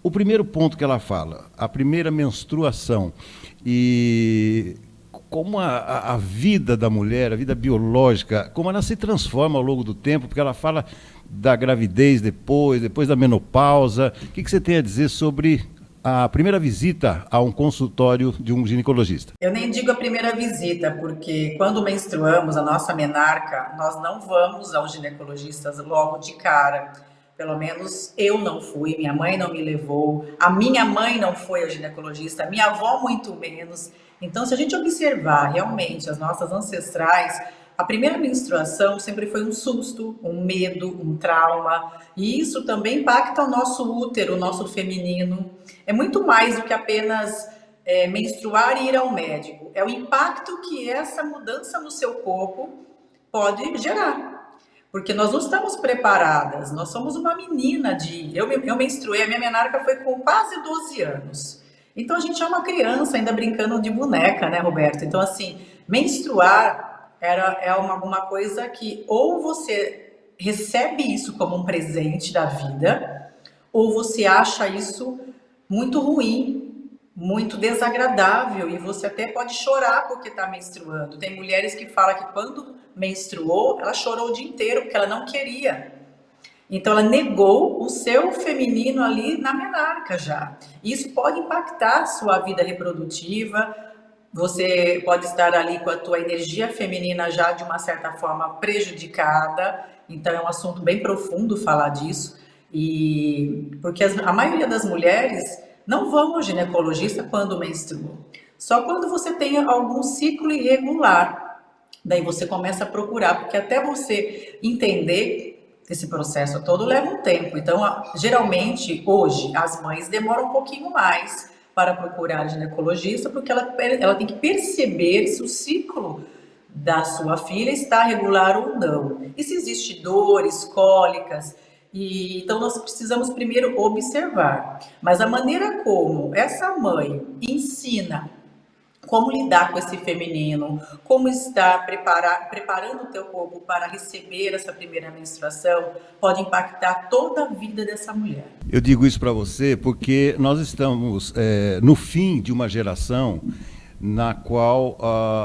o primeiro ponto que ela fala, a primeira menstruação, e como a vida da mulher, a vida biológica, como ela se transforma ao longo do tempo, porque ela fala da gravidez depois da menopausa. O que você tem a dizer sobre a primeira visita a um consultório de um ginecologista? Eu nem digo a primeira visita, porque quando menstruamos, a nossa menarca, nós não vamos aos ginecologistas logo de cara. Pelo menos eu não fui, minha mãe não me levou, a minha mãe não foi ao ginecologista, a minha avó muito menos. Então, se a gente observar realmente as nossas ancestrais, a primeira menstruação sempre foi um susto, um medo, um trauma, e isso também impacta o nosso útero, o nosso feminino. É muito mais do que apenas menstruar e ir ao médico. É o impacto que essa mudança no seu corpo pode gerar. Porque nós não estamos preparadas, nós somos uma menina de. Eu menstruei, a minha menarca foi com quase 12 anos. Então a gente é uma criança ainda brincando de boneca, né, Roberto? Então, assim, menstruar é alguma coisa que ou você recebe isso como um presente da vida, ou você acha isso muito ruim, muito desagradável, e você até pode chorar porque está menstruando. Tem mulheres que falam que quando menstruou, ela chorou o dia inteiro porque ela não queria. Então ela negou o seu feminino ali na menarca já. Isso pode impactar a sua vida reprodutiva. Você pode estar ali com a tua energia feminina já de uma certa forma prejudicada. Então é um assunto bem profundo falar disso. E porque a maioria das mulheres não vão ao ginecologista quando menstruam. Só quando você tem algum ciclo irregular. Daí você começa a procurar, porque até você entender esse processo todo leva um tempo. Então, geralmente, hoje, as mães demoram um pouquinho mais para procurar ginecologista, porque ela tem que perceber se o ciclo da sua filha está regular ou não. E se existe dores, cólicas, então nós precisamos primeiro observar. Mas a maneira como essa mãe ensina como lidar com esse feminino, como estar preparando o teu corpo para receber essa primeira menstruação, pode impactar toda a vida dessa mulher. Eu digo isso para você porque nós estamos no fim de uma geração na qual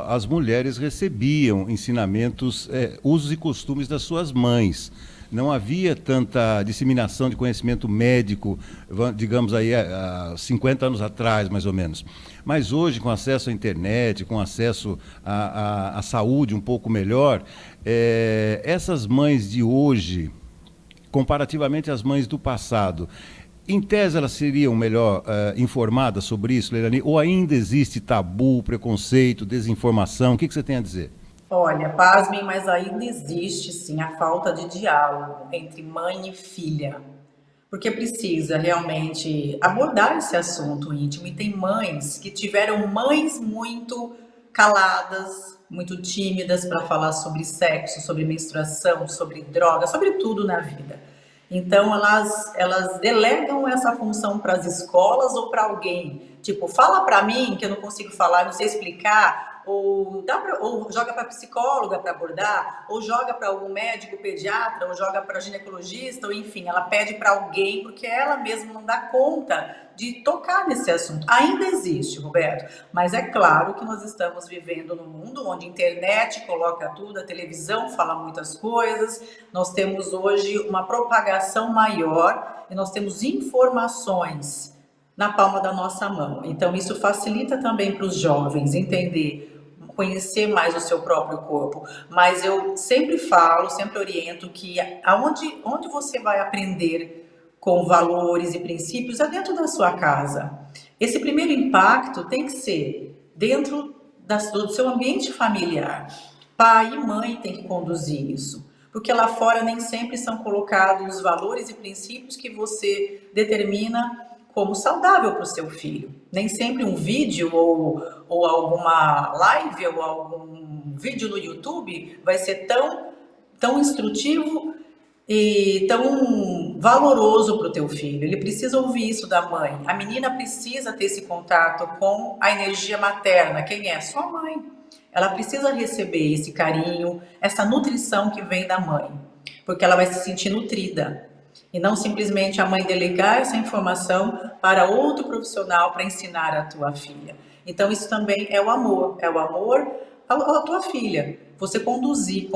as mulheres recebiam ensinamentos, usos e costumes das suas mães. Não havia tanta disseminação de conhecimento médico, digamos aí, há 50 anos atrás, mais ou menos. Mas hoje, com acesso à internet, com acesso à saúde um pouco melhor, essas mães de hoje, comparativamente às mães do passado, em tese elas seriam melhor informadas sobre isso, Leilani? Ou ainda existe tabu, preconceito, desinformação? O que você tem a dizer? Olha, pasmem, mas ainda existe sim a falta de diálogo entre mãe e filha, porque precisa realmente abordar esse assunto íntimo. E tem mães que tiveram mães muito caladas, muito tímidas para falar sobre sexo, sobre menstruação, sobre droga, sobre tudo na vida. Então elas delegam essa função para as escolas ou para alguém. Tipo, fala para mim que eu não consigo falar, não sei explicar, ou joga para psicóloga para abordar, ou joga para algum médico pediatra, ou joga para ginecologista, ou enfim, ela pede para alguém porque ela mesma não dá conta de tocar nesse assunto. Ainda existe, Roberto, mas é claro que nós estamos vivendo num mundo onde a internet coloca tudo, a televisão fala muitas coisas, nós temos hoje uma propagação maior e nós temos informações na palma da nossa mão. Então, isso facilita também para os jovens entender, conhecer mais o seu próprio corpo. Mas eu sempre falo, sempre oriento que onde você vai aprender com valores e princípios é dentro da sua casa. Esse primeiro impacto tem que ser dentro do seu ambiente familiar. Pai e mãe têm que conduzir isso, porque lá fora nem sempre são colocados os valores e princípios que você determina como saudável para o seu filho. Nem sempre um vídeo ou alguma live ou algum vídeo no YouTube vai ser tão instrutivo e tão valoroso para o teu filho. Ele precisa ouvir isso da mãe. A menina precisa ter esse contato com a energia materna. Quem é? Sua mãe. Ela precisa receber esse carinho, essa nutrição que vem da mãe, porque ela vai se sentir nutrida. E não simplesmente a mãe delegar essa informação para outro profissional para ensinar a tua filha. Então isso também é o amor à tua filha. Você conduzir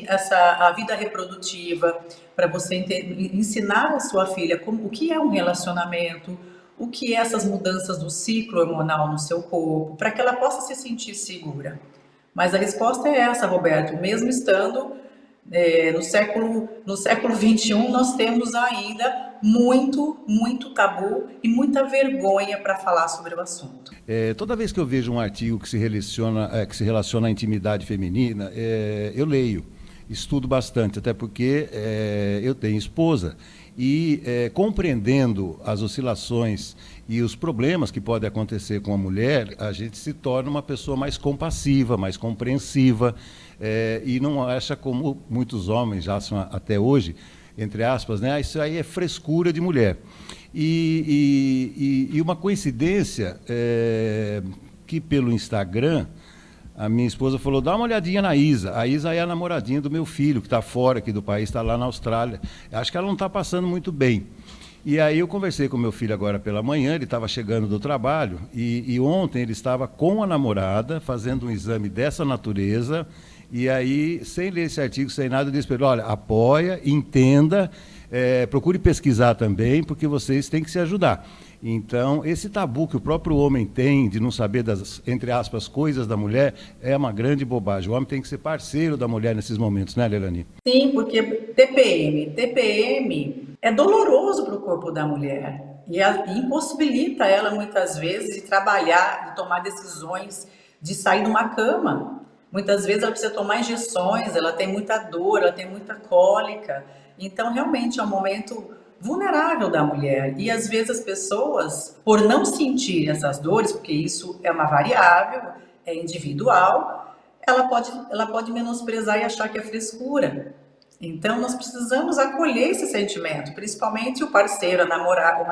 a vida reprodutiva, para você ensinar a sua filha o que é um relacionamento, o que é essas mudanças do ciclo hormonal no seu corpo, para que ela possa se sentir segura. Mas a resposta é essa, Roberto, mesmo estando no século XXI, nós temos ainda muito tabu e muita vergonha para falar sobre o assunto. Toda vez que eu vejo um artigo que se relaciona à intimidade feminina, eu leio, estudo bastante, até porque eu tenho esposa e compreendendo as oscilações e os problemas que podem acontecer com a mulher, a gente se torna uma pessoa mais compassiva, mais compreensiva, e não acha como muitos homens já são até hoje, entre aspas, né? Isso aí é frescura de mulher. E uma coincidência que pelo Instagram a minha esposa falou, dá uma olhadinha na Isa. A Isa é a namoradinha do meu filho, que está fora aqui do país, está lá na Austrália. Acho que ela não está passando muito bem. E aí eu conversei com meu filho agora pela manhã, ele estava chegando do trabalho, e ontem ele estava com a namorada, fazendo um exame dessa natureza, e aí, sem ler esse artigo, sem nada, eu disse para ele, olha, apoia, entenda, procure pesquisar também, porque vocês têm que se ajudar. Então, esse tabu que o próprio homem tem de não saber das, entre aspas, coisas da mulher, é uma grande bobagem. O homem tem que ser parceiro da mulher nesses momentos, né, Leilani? Sim, porque TPM é doloroso para o corpo da mulher e impossibilita ela muitas vezes de trabalhar, de tomar decisões, de sair de uma cama. Muitas vezes ela precisa tomar injeções, ela tem muita dor, ela tem muita cólica. Então, realmente é um momento vulnerável da mulher. E às vezes as pessoas, por não sentir essas dores, porque isso é uma variável, é individual, ela pode menosprezar e achar que é frescura. Então, nós precisamos acolher esse sentimento, principalmente o parceiro, o namorado,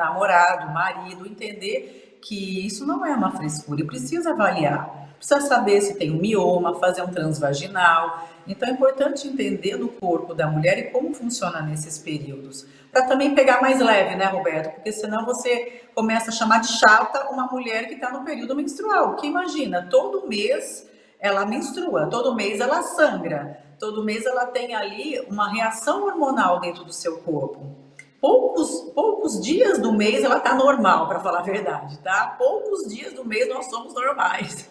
o marido, entender que isso não é uma frescura e precisa avaliar. Precisa saber se tem um mioma, fazer um transvaginal. Então, é importante entender do corpo da mulher e como funciona nesses períodos. Para também pegar mais leve, né, Roberto? Porque senão você começa a chamar de chata uma mulher que está no período menstrual. Porque imagina, todo mês ela menstrua, todo mês ela sangra, todo mês ela tem ali uma reação hormonal dentro do seu corpo. Poucos dias do mês ela tá normal, para falar a verdade, tá? Poucos dias do mês nós somos normais.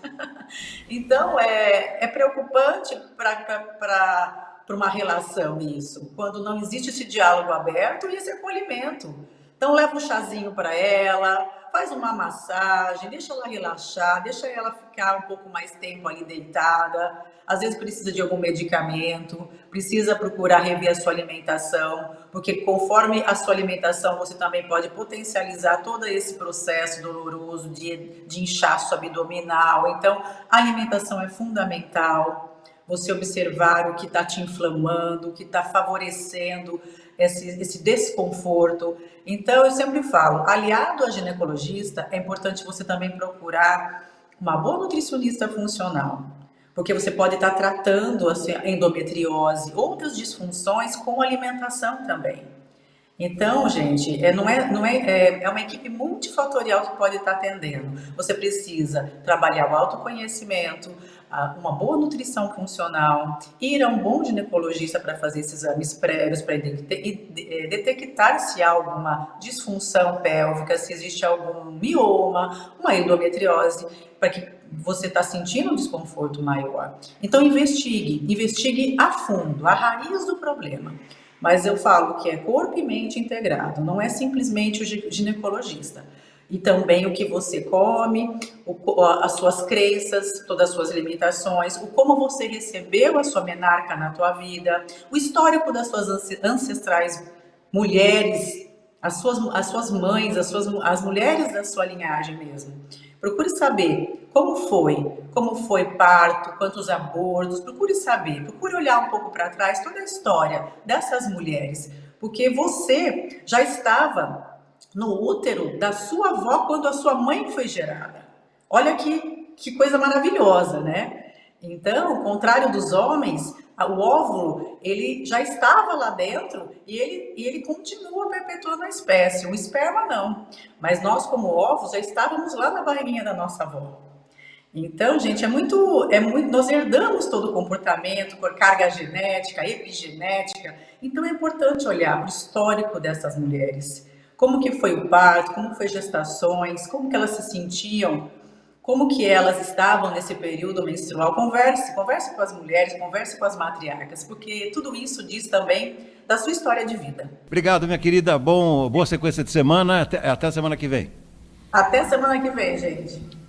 Então é preocupante para uma relação isso, quando não existe esse diálogo aberto e esse acolhimento. Então leva um chazinho para ela, faz uma massagem, deixa ela relaxar, deixa ela ficar um pouco mais tempo ali deitada. Às vezes precisa de algum medicamento, precisa procurar rever a sua alimentação, porque conforme a sua alimentação você também pode potencializar todo esse processo doloroso de inchaço abdominal. Então, a alimentação é fundamental. Você observar o que está te inflamando, o que está favorecendo esse desconforto. Então, eu sempre falo, aliado a ginecologista, é importante você também procurar uma boa nutricionista funcional, porque você pode estar tratando assim, a endometriose, outras disfunções com alimentação também. Então, gente, é uma equipe multifatorial que pode estar atendendo. Você precisa trabalhar o autoconhecimento, uma boa nutrição funcional, ir a um bom ginecologista para fazer esses exames prévios, para detectar se há alguma disfunção pélvica, se existe algum mioma, uma endometriose, para que você está sentindo um desconforto maior. Então, investigue a fundo, a raiz do problema. Mas eu falo que é corpo e mente integrado, não é simplesmente o ginecologista. E também o que você come, as suas crenças, todas as suas limitações, o como você recebeu a sua menarca na tua vida, o histórico das suas ancestrais mulheres, as suas mães, as mulheres da sua linhagem mesmo. Procure saber como foi parto, quantos abortos, procure saber, procure olhar um pouco para trás toda a história dessas mulheres, porque você já estava no útero da sua avó quando a sua mãe foi gerada. Olha que coisa maravilhosa, né? Então, ao contrário dos homens, O óvulo, ele já estava lá dentro e ele continua perpetuando a espécie. O esperma não. Mas nós, como óvulos, já estávamos lá na barriguinha da nossa avó. Então, gente, nós herdamos todo o comportamento por carga genética, epigenética. Então, é importante olhar para o histórico dessas mulheres. Como que foi o parto, como foi gestações, como que elas se sentiam, como que elas estavam nesse período menstrual. Converse com as mulheres, converse com as matriarcas, porque tudo isso diz também da sua história de vida. Obrigado, minha querida. Boa sequência de semana. Até a semana que vem. Até semana que vem, gente.